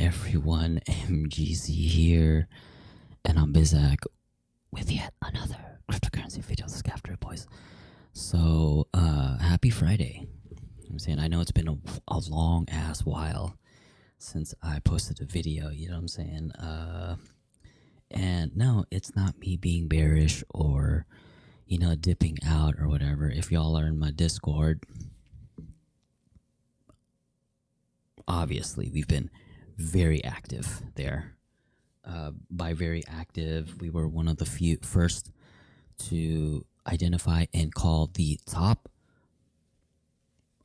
everyone? MGZ here, and I'm Bizak with yet another cryptocurrency video. Let's get after it, boys. So, happy Friday. I'm saying, I know it's been a long ass while since I posted a video, you know what I'm saying? And no, it's not me being bearish or, dipping out or whatever. If y'all are in my Discord, obviously we've been very active there. By very active, we were one of the first to identify and call the top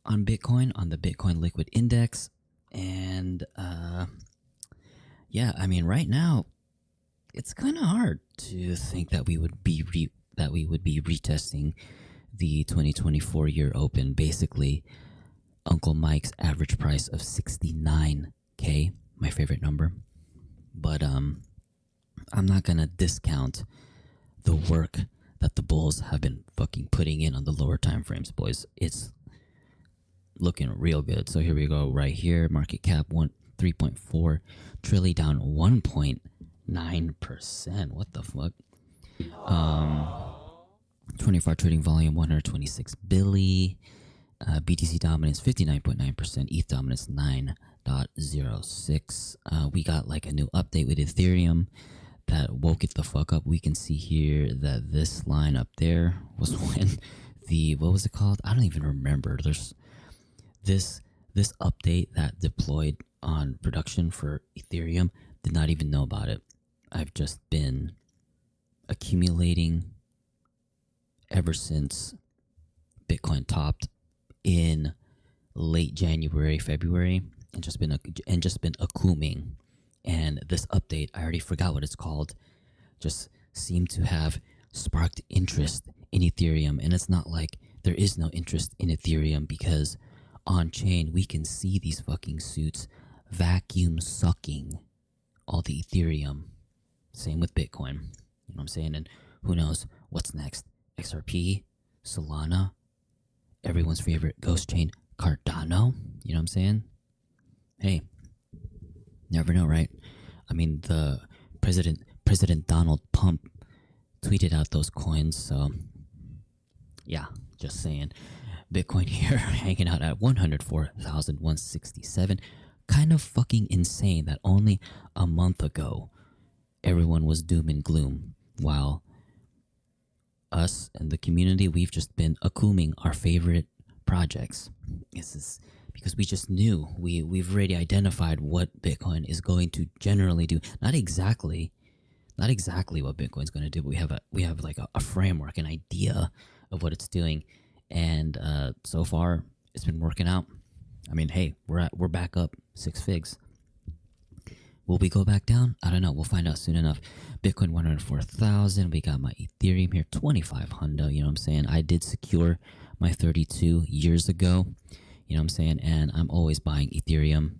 on Bitcoin on the Bitcoin Liquid Index. And right now it's kind of hard to think that we would be retesting the 2024 year open. Basically, Uncle Mike's average price of 69K, my favorite number. But I'm not gonna discount the work that the bulls have been fucking putting in on the lower time frames, boys. It's looking real good. So here we go, right here. Market cap 3.4 trillion, down 1.9%. What the fuck? 24 trading volume 126 billion. BTC dominance 59.9%. ETH dominance 9.06. We got like a new update with Ethereum that woke it the fuck up. We can see here that this line up there was when what was it called? I don't even remember. There's this update that deployed on production for Ethereum. Did not even know about it. I've just been accumulating ever since Bitcoin topped in late January, February, and just been accumulating. And this update, I already forgot what it's called, just seemed to have sparked interest in Ethereum. And it's not like there is no interest in Ethereum, because on chain we can see these fucking suits vacuum sucking all the Ethereum. Same with Bitcoin. You know what I'm saying? And who knows what's next? XRP, Solana, everyone's favorite ghost chain, Cardano. You know what I'm saying? Hey, never know, right? I mean, the President Donald Pump tweeted out those coins, so yeah, just saying. Bitcoin here hanging out at 104,167. Kind of fucking insane that only a month ago everyone was doom and gloom, while us and the community, we've just been accumulating our favorite projects. This is because we just knew we've already identified what Bitcoin is going to generally do. Not exactly what Bitcoin's going to do, but we have like a framework, an idea of what it's doing, and so far it's been working out. I mean, hey, we're back up 6 figs. Will we go back down? I don't know. We'll find out soon enough. Bitcoin 104,000. We got my Ethereum here 2,500. You know what I'm saying? I did secure my 32 years ago. You know what I'm saying? And I'm always buying Ethereum.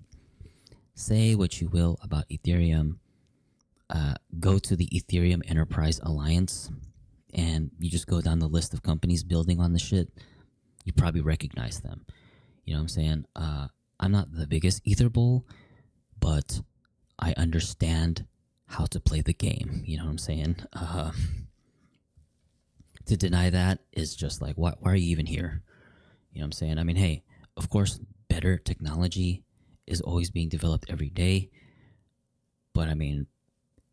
Say what you will about Ethereum. Go to the Ethereum Enterprise Alliance, and you just go down the list of companies building on the shit. You probably recognize them. You know what I'm saying? I'm not the biggest Ether bull, but I understand how to play the game. You know what I'm saying? To deny that is just like, why are you even here? You know what I'm saying? I mean, hey, of course, better technology is always being developed every day. But I mean,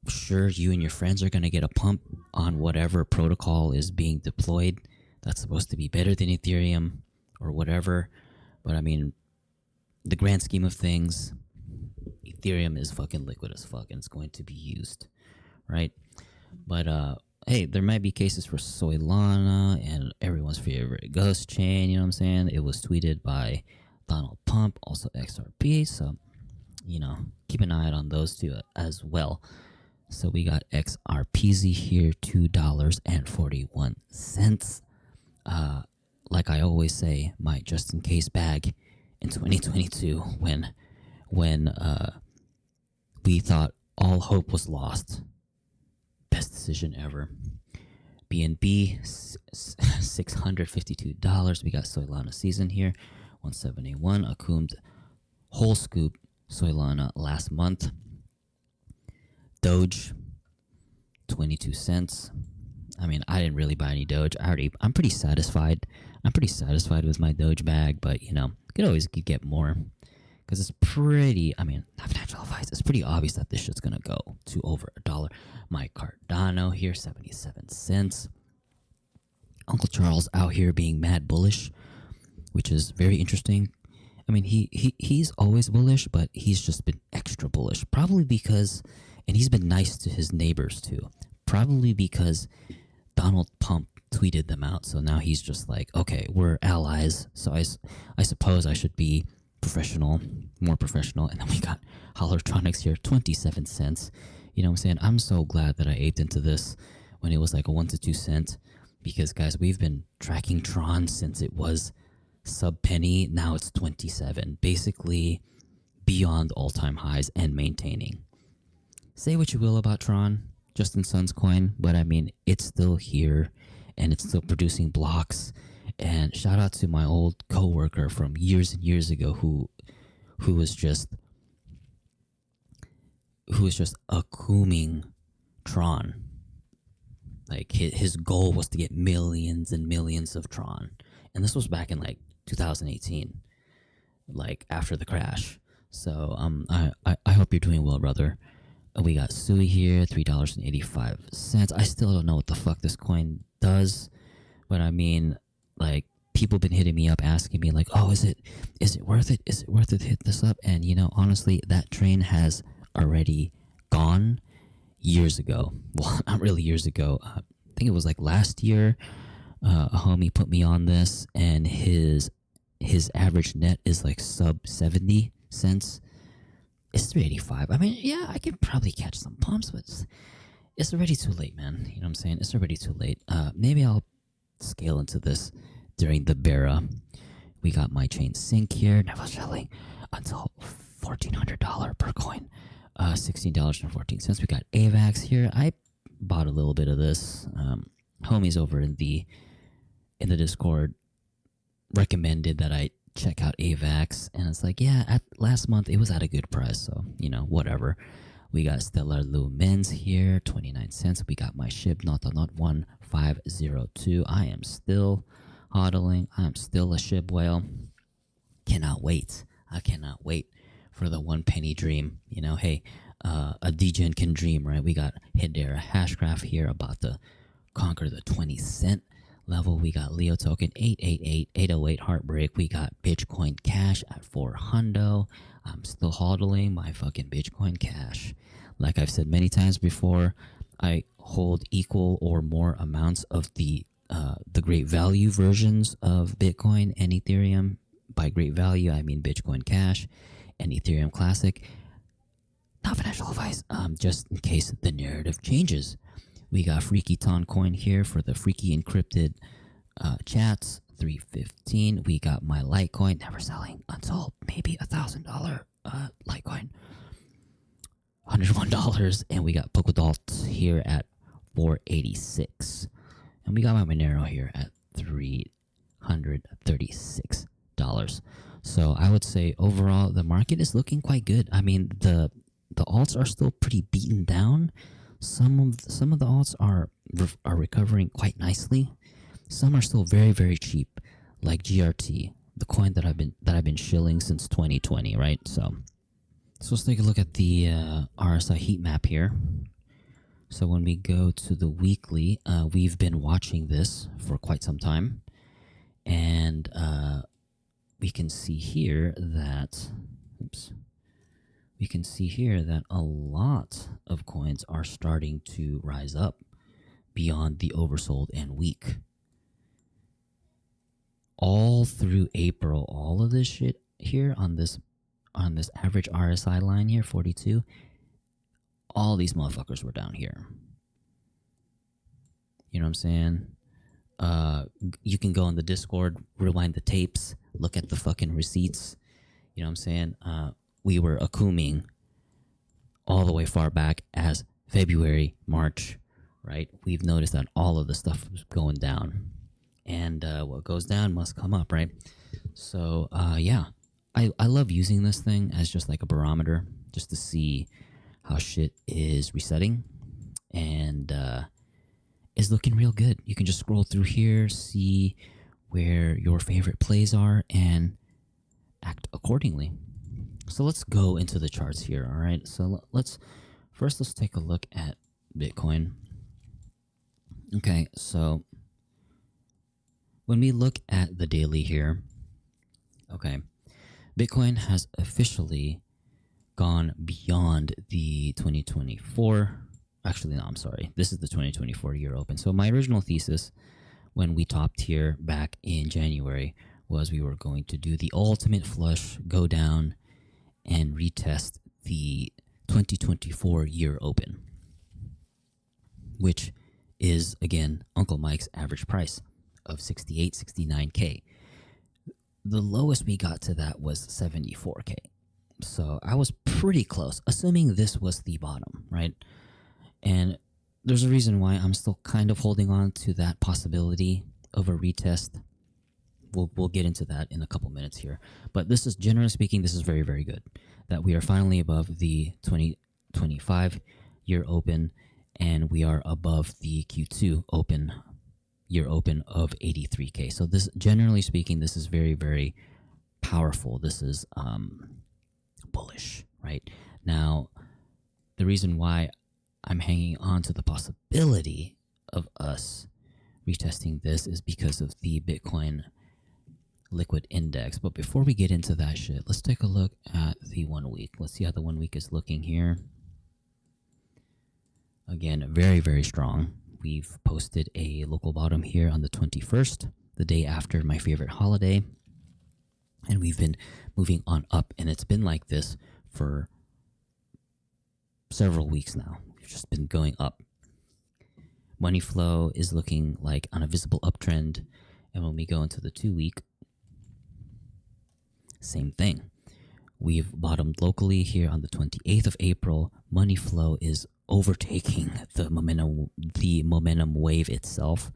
sure, you and your friends are going to get a pump on whatever protocol is being deployed that's supposed to be better than Ethereum or whatever. But I mean, the grand scheme of things, Ethereum is fucking liquid as fuck, and it's going to be used, right? But hey, there might be cases for Solana and everyone's favorite ghost chain. You know what I'm saying? It was tweeted by Donald Pump, also XRP. So, keep an eye out on those two as well. So we got XRPZ here, $2.41. Like I always say, my just in case bag in 2022 when we thought all hope was lost. Best decision ever. BNB $652. We got Solana season here, 171. Accummed whole scoop Solana last month. Doge, 22 cents. I mean, I didn't really buy any Doge. I'm pretty satisfied. I'm pretty satisfied with my Doge bag, but you know, could always get more because it's pretty. I mean, not financial advice. It's pretty obvious that this shit's gonna go to over $1. My Cardano here, 77 cents. Uncle Charles out here being mad bullish, which is very interesting. I mean, he's always bullish, but he's just been extra bullish. Probably because, and he's been nice to his neighbors too. Probably because Donald Trump tweeted them out. So now he's just like, okay, we're allies. So I suppose I should be professional, more professional. And then we got Hollertronics here, 27 cents. You know what I'm saying? I'm so glad that I aped into this when it was like a 1 to 2 cent. Because guys, we've been tracking Tron since it was sub penny. Now it's 27. Basically beyond all-time highs and maintaining. Say what you will about Tron, Justin Sun's coin, but I mean, it's still here and it's still producing blocks. And shout out to my old coworker from years and years ago who was just accumulating Tron. Like his goal was to get millions and millions of Tron, and this was back in like 2018, like after the crash. So I hope you're doing well, brother. We got Sui here, $3.85. I still don't know what the fuck this coin does, but I mean, like, people been hitting me up asking me like, oh, is it worth it? Is it worth it to hit this up? And you know, honestly, that train has already gone years ago. Well, not really years ago. I think it was like last year. A homie put me on this, and his average net is like sub 70 cents. It's 385. I mean, yeah, I could probably catch some pumps, but it's already too late, man. You know what I'm saying? It's already too late. Maybe I'll scale into this during the Bera. We got my chain sync here, never selling until $1,400 per coin. $16.14. We got AVAX here. I bought a little bit of this. Homies over in the Discord recommended that I check out AVAX, and it's like, yeah, last month it was at a good price, so you know, whatever. We got Stellar Lumens here, 29 cents. We got my SHIB, not 1502. I am still hodling. I am still a SHIB whale. Cannot wait. I cannot wait for the 1 penny dream. You know, hey, a degen can dream, right? We got Hedera Hashgraph here about to conquer the 20 cent level. We got Leo token 888, 808 Heartbreak. We got Bitcoin Cash at 400. I'm still hodling my fucking Bitcoin Cash. Like I've said many times before, I hold equal or more amounts of the great value versions of Bitcoin and Ethereum. By great value, I mean Bitcoin Cash and Ethereum Classic. Not financial advice, just in case the narrative changes. We got Freaky Ton coin here for the freaky encrypted chats, 315. We got my Litecoin, never selling until maybe $1,000 Litecoin, $101. And we got Polkadot here at 486. And we got my Monero here at $336. So I would say overall the market is looking quite good. I mean, the alts are still pretty beaten down. Some of the alts are recovering quite nicely. Some are still very, very cheap, like GRT, the coin that I've been shilling since 2020, right? So let's take a look at the RSI heat map here. So when we go to the weekly, we've been watching this for quite some time, and we can see here that, we can see here that a lot of coins are starting to rise up beyond the oversold and weak. All through April, all of this shit here on this average RSI line here, 42, all these motherfuckers were down here. You know what I'm saying? You can go on the Discord, rewind the tapes, look at the fucking receipts. You know what I'm saying? We were accumulating all the way far back as February, March, right? We've noticed that all of the stuff was going down, and what goes down must come up, right? So yeah, I love using this thing as just like a barometer, just to see how shit is resetting, and is looking real good. You can just scroll through here, see where your favorite plays are, and act accordingly. So let's go into the charts here. All right. So let's take a look at Bitcoin. Okay. So when we look at the daily here, okay, Bitcoin has officially gone beyond the 2024. Actually, no, I'm sorry. This is the 2024 year open. So my original thesis when we topped here back in January was we were going to do the ultimate flush, go down, and retest the 2024 year open, which is, again, Uncle Mike's average price of 68, 69K. The lowest we got to that was 74K. So I was pretty close, assuming this was the bottom, right? And there's a reason why I'm still kind of holding on to that possibility of a retest. We'll get into that in a couple minutes here. But this is, generally speaking, this is very, very good. That we are finally above the 2025 year open, and we are above the Q2 open, year open of 83K. So this, generally speaking, this is very, very powerful. This is bullish, right? Now, the reason why I'm hanging on to the possibility of us retesting this is because of the Bitcoin liquid index. But before we get into that shit, let's take a look at the 1 week. Let's see how the 1 week is looking here. Again, very, very strong. We've posted a local bottom here on the 21st, the day after my favorite holiday. And we've been moving on up, and it's been like this for several weeks now. We've just been going up. Money flow is looking like on a visible uptrend. And when we go into the 2 week, same thing. We've bottomed locally here on the 28th of April. Money flow is overtaking the momentum wave itself,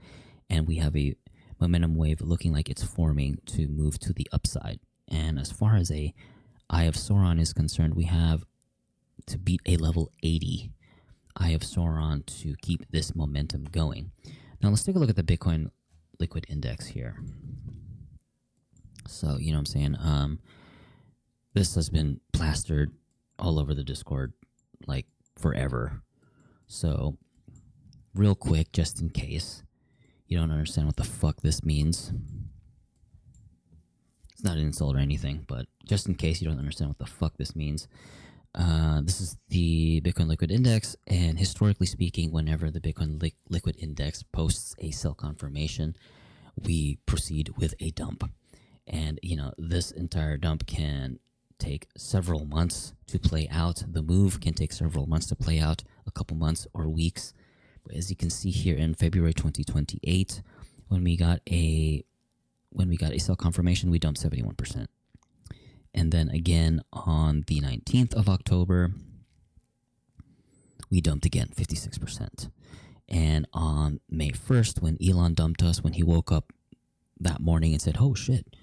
and we have a momentum wave looking like it's forming to move to the upside. And as far as a Eye of Sauron is concerned, we have to beat a level 80 Eye of Sauron to keep this momentum going. Now let's take a look at the Bitcoin liquid index here. So, you know what I'm saying? This has been plastered all over the Discord like forever. So, real quick, just in case you don't understand what the fuck this means. It's not an insult or anything, but just in case you don't understand what the fuck this means. This is the Bitcoin liquid index, and historically speaking, whenever the Bitcoin liquid index posts a sell confirmation, we proceed with a dump. And, you know, this entire dump can take several months to play out. The move can take several months to play out, a couple months or weeks. But as you can see here in February 2028, when we got a sell confirmation, we dumped 71%. And then again on the 19th of October, we dumped again 56%. And on May 1st, when Elon dumped us, when he woke up that morning and said, "Oh shit,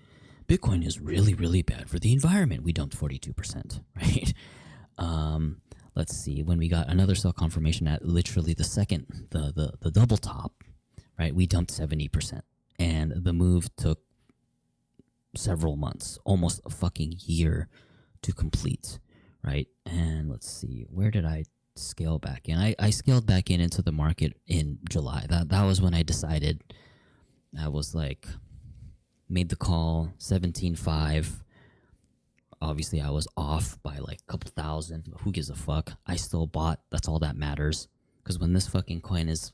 Bitcoin is really, really bad for the environment," we dumped 42%, right? Let's see, when we got another sell confirmation at literally the second, the double top, right, we dumped 70%. And the move took several months, almost a fucking year to complete, right? And let's see, where did I scale back in? I scaled back in into the market in July. That was when I decided. I was like, made the call, 17.5. Obviously, I was off by like a couple thousand. Who gives a fuck? I still bought. That's all that matters. Because when this fucking coin is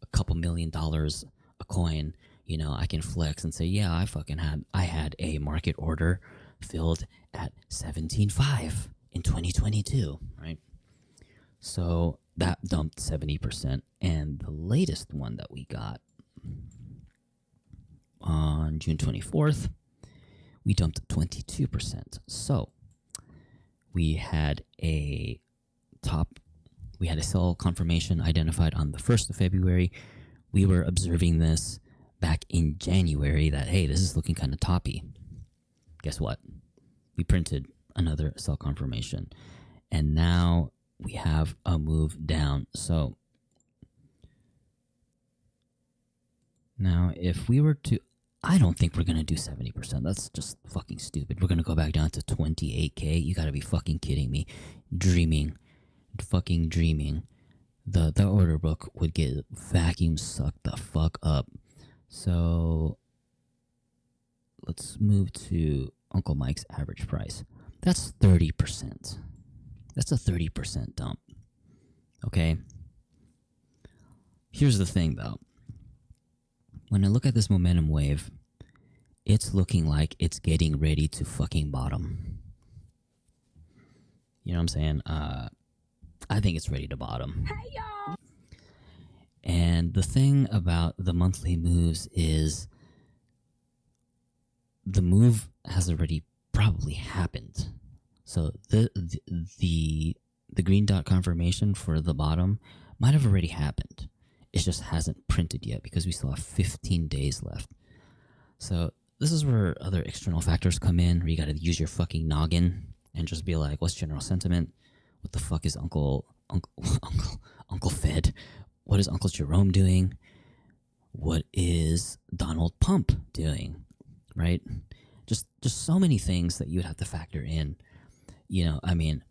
a couple $1 million a coin, you know, I can flex and say, yeah, I had a market order filled at 17.5 in 2022, right? So that dumped 70%. And the latest one that we got on June 24th, we dumped 22%. So we had a sell confirmation identified on the 1st of February. We were observing this back in January that, hey, this is looking kind of toppy. Guess what? we printed another sell confirmation, and now we have a move down. So now if we were to, I don't think we're gonna do 70%. That's just fucking stupid. We're gonna go back down to 28K. You gotta be fucking kidding me. Dreaming. Fucking dreaming. The order book would get vacuum sucked the fuck up. So let's move to Uncle Mike's average price. That's 30%. That's a 30% dump. Okay. Here's the thing though. When I look at this momentum wave, it's looking like it's getting ready to fucking bottom. You know what I'm saying? I think it's ready to bottom. Hey, y'all. And the thing about the monthly moves is the move has already probably happened. So the green dot confirmation for the bottom might have already happened. It just hasn't printed yet because we still have 15 days left. So this is where other external factors come in, where you got to use your fucking noggin and just be like, what's general sentiment? What the fuck is Uncle Fed? What is Uncle Jerome doing? What is Donald Pump doing? Right? Just so many things that you would have to factor in. You know, I mean,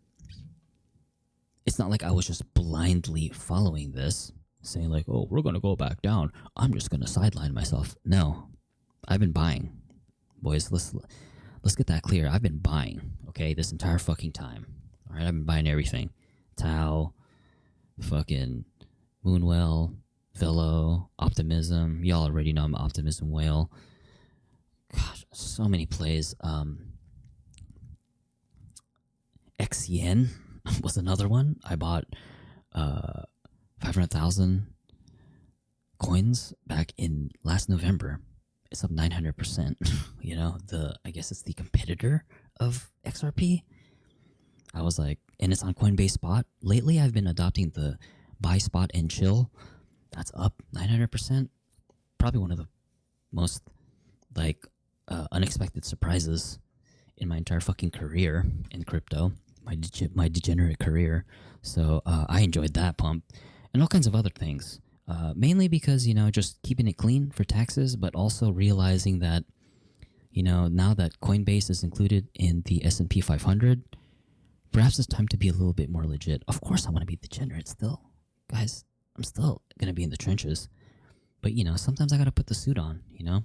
it's not like I was just blindly following this, saying like, oh, we're going to go back down. I'm just going to sideline myself. No, I've been buying. Boys, let's get that clear. I've been buying, okay, this entire fucking time. All right, I've been buying everything. Tau, fucking Moonwell, Velo, Optimism. Y'all already know I'm an Optimism whale. Gosh, so many plays. XYen was another one. I bought 500,000 coins back in last November. It's up 900%. You know, I guess it's the competitor of XRP. I was like, and it's on Coinbase Spot. Lately, I've been adopting the buy spot and chill. That's up 900%. Probably one of the most like unexpected surprises in my entire fucking career in crypto. My degenerate career. So I enjoyed that pump and all kinds of other things. Mainly because, you know, just keeping it clean for taxes, but also realizing that, you know, now that Coinbase is included in the S&P 500, perhaps it's time to be a little bit more legit. Of course, I want to be degenerate still. Guys, I'm still going to be in the trenches. But, you know, sometimes I got to put the suit on, you know?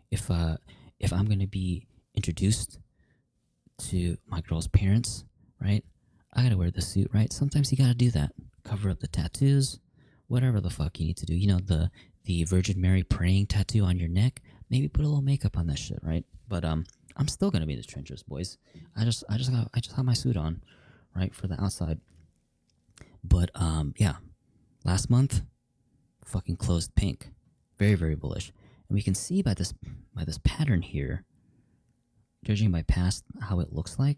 If I'm going to be introduced to my girl's parents, right, I got to wear the suit, right? Sometimes you got to do that. Cover up the tattoos, whatever the fuck you need to do. You know, the Virgin Mary praying tattoo on your neck, maybe put a little makeup on that shit, right? But I'm still gonna be in the trenches, boys. I just have my suit on, right, for the outside. But yeah, last month, fucking closed pink, very very bullish, and we can see by this pattern here, judging by past how it looks like,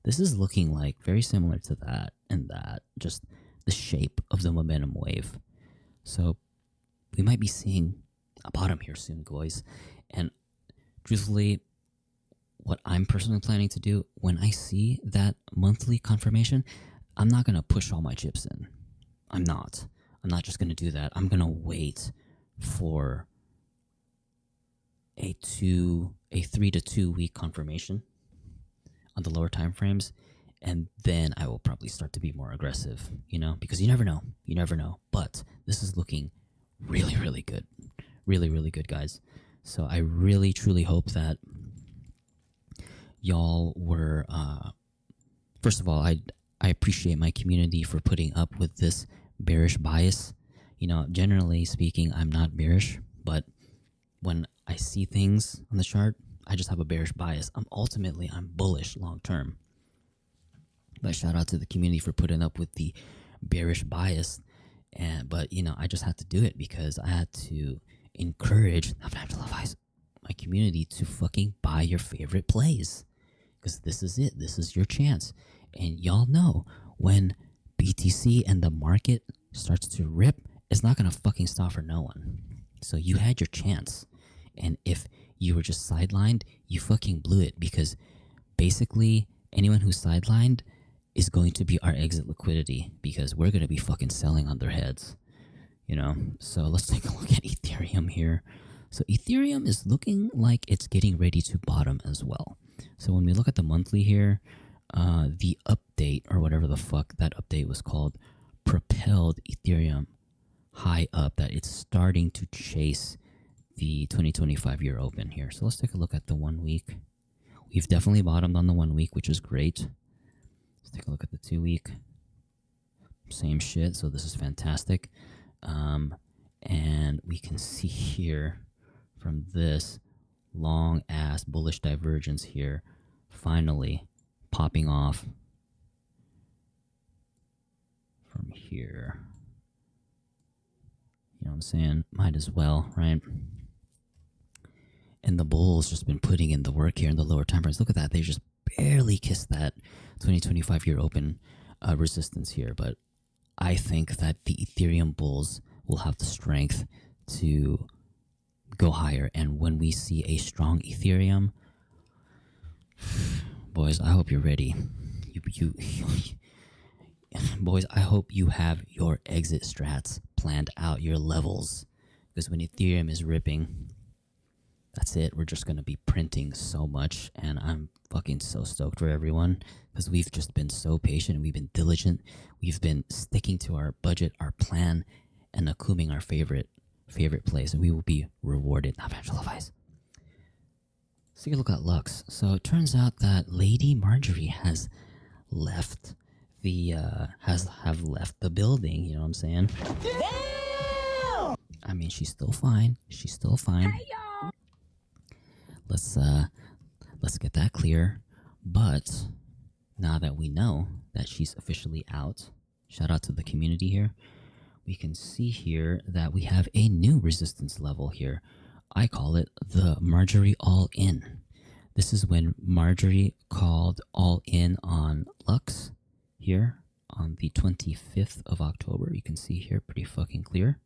this is looking like very similar to that and that, just the shape of the momentum wave. So we might be seeing a bottom here soon, guys. And truthfully, what I'm personally planning to do when I see that monthly confirmation, I'm not going to push all my chips in. I'm not just going to do that. I'm going to wait for a 3 to 2 week confirmation on the lower time frames, and then I will probably start to be more aggressive, you know, because you never know. But this is looking really really good, really good, guys. So I really truly hope that y'all were first of all, I appreciate my community for putting up with this bearish bias. You know, generally speaking, I'm not bearish, but when I see things on the chart, I just have a bearish bias. I'm bullish long term. But shout out to the community for putting up with the bearish bias. But you know, I just had to do it because I had to encourage my community to fucking buy your favorite plays, because this is it. This is your chance. And y'all know when BTC and the market starts to rip, it's not gonna fucking stop for no one. So you had your chance, and if you were just sidelined, you fucking blew it, because basically anyone who's sidelined is going to be our exit liquidity because we're going to be fucking selling on their heads, you know? So let's take a look at Ethereum here. So Ethereum is looking like it's getting ready to bottom as well. So when we look at the monthly here, the update or whatever the fuck that update was called propelled Ethereum high up, that it's starting to chase the 2025 year open here. So let's take a look at the 1 week. We've definitely bottomed on the 1 week, which is great. Let's take a look at the 2 week. Same shit. So this is fantastic. And we can see here from this long ass bullish divergence here, finally popping off from here. You know what I'm saying? Might as well, right? And the bulls just been putting in the work here in the lower time frames. Look at that. They just barely kissed that 2025 year open resistance here. But I think that the Ethereum bulls will have the strength to go higher. And when we see a strong Ethereum, boys, I hope you're ready. Boys, I hope you have your exit strats planned out, your levels. Because when Ethereum is ripping, that's it. We're just going to be printing so much. And I'm fucking so stoked for everyone because we've just been so patient and we've been diligent. We've been sticking to our budget, our plan, and accuming our favorite place. And we will be rewarded. Let's take a look at Lux. So it turns out that Lady Marjorie has left the have left the building. You know what I'm saying? Damn! I mean, she's still fine. She's still fine. Hey, y'all. Let's get that clear. But now that we know that she's officially out, shout out to the community here. We can see here that we have a new resistance level here. I call it the Marjorie all in. This is when Marjorie called all in on Lux here on the 25th of October. You can see here pretty fucking clear.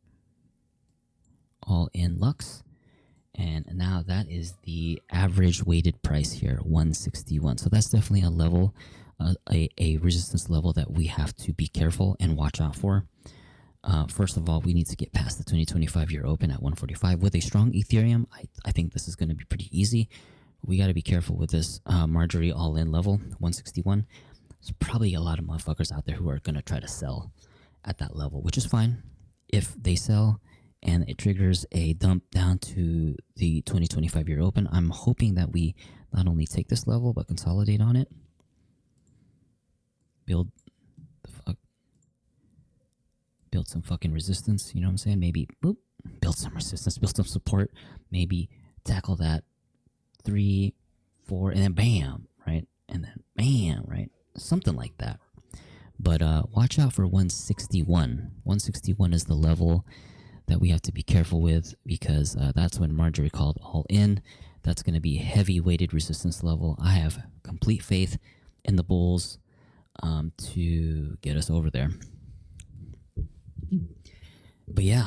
All in Lux. And now that is the average weighted price here, 161. So that's definitely a level, a resistance level that we have to be careful and watch out for. First of all, we need to get past the 2025 year open at 145. With a strong Ethereum, I think this is going to be pretty easy. We got to be careful with this Marjorie all-in level, 161. There's probably a lot of motherfuckers out there who are going to try to sell at that level, which is fine. If they sell and it triggers a dump down to the 2025 year open, I'm hoping that we not only take this level, but consolidate on it. Build some fucking resistance, you know what I'm saying? Maybe boop, build some resistance, build some support, maybe tackle that 3, 4, and then bam, right? And then bam, right? Something like that. But watch out for 161. 161 is the level that we have to be careful with because that's when Marjorie called all in. That's going to be heavy weighted resistance level. I have complete faith in the bulls to get us over there. But yeah,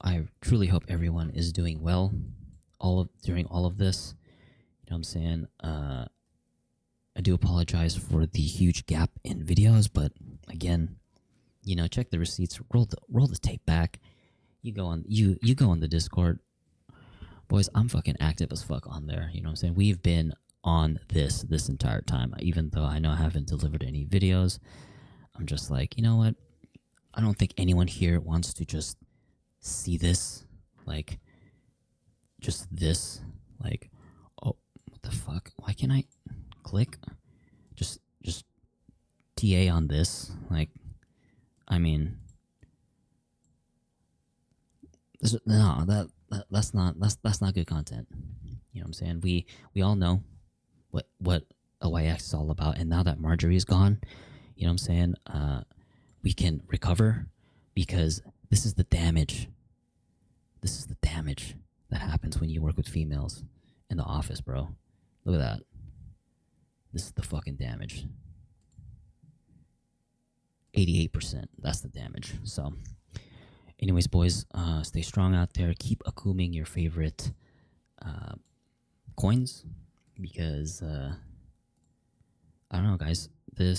I truly hope everyone is doing well during all of this. You know what I'm saying? I do apologize for the huge gap in videos, but again, you know, check the receipts, roll the tape back. You go on the Discord. Boys, I'm fucking active as fuck on there. You know what I'm saying? We've been on this entire time. Even though I know I haven't delivered any videos, I'm just like, you know what? I don't think anyone here wants to just see this, like, just this, like, oh, what the fuck? Why can't I click? Just TA on this, like, I mean, that's not good content. You know what I'm saying? We all know what OYX is all about, and now that Marjorie is gone, you know what I'm saying? We can recover because this is the damage. This is the damage that happens when you work with females in the office, bro. Look at that. This is the fucking damage. 88%. That's the damage. So, anyways, boys, stay strong out there. Keep accumulating your favorite coins because I don't know, guys. The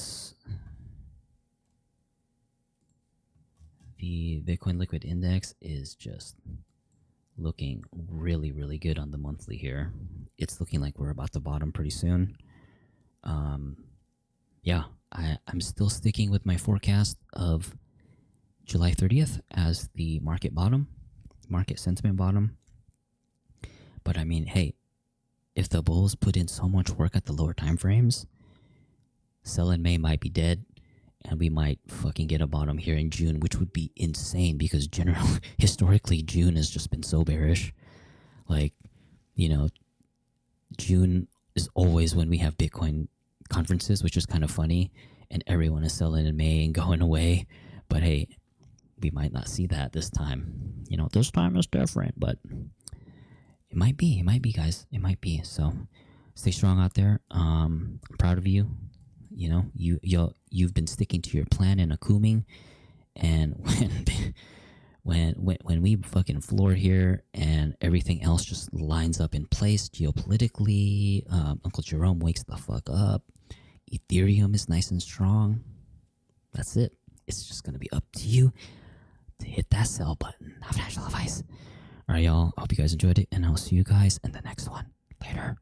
Bitcoin Liquid Index is just looking really, really good on the monthly here. It's looking like we're about to bottom pretty soon. Yeah, I'm still sticking with my forecast of July 30th as the market bottom, market sentiment bottom. But I mean, hey, if the bulls put in so much work at the lower time frames, sell in May might be dead, and we might fucking get a bottom here in June, which would be insane because generally, historically, June has just been so bearish. Like, you know, June is always when we have Bitcoin conferences, which is kind of funny, and everyone is selling in May and going away. But hey, we might not see that this time. You know, this time is different, but it might be, guys. It might be. So stay strong out there. I'm proud of you. You know, you've been sticking to your plan in Akuming, and when we fucking floor here and everything else just lines up in place geopolitically, Uncle Jerome wakes the fuck up. Ethereum is nice and strong. That's it. It's just gonna be up to you to hit that sell button. Have a natural advice. All right, y'all. I hope you guys enjoyed it, and I'll see you guys in the next one. Later.